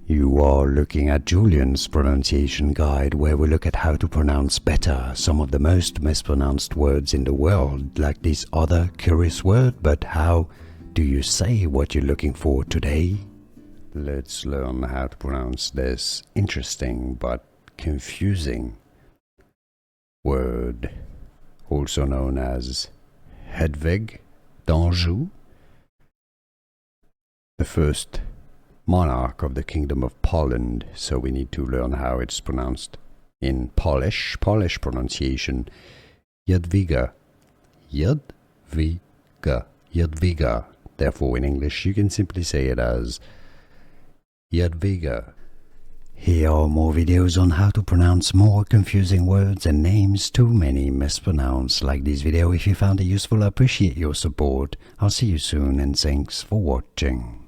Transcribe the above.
You are looking at Julian's pronunciation guide, where we look at how to pronounce better some of the most mispronounced words in the world, like this other curious word. But how do you say what you're looking for today? Let's learn how to pronounce this interesting but confusing word, also known as Hedwig d'Anjou, the first monarch of the Kingdom of Poland. So we need to learn how it's pronounced in Polish pronunciation. Jadwiga, Jadwiga, Jadwiga. Therefore, in English, you can simply say it as Jadwiga. Here are more videos on how to pronounce more confusing words and names too many mispronounced. Like this video if you found it useful. I appreciate your support. I'll see you soon and thanks for watching.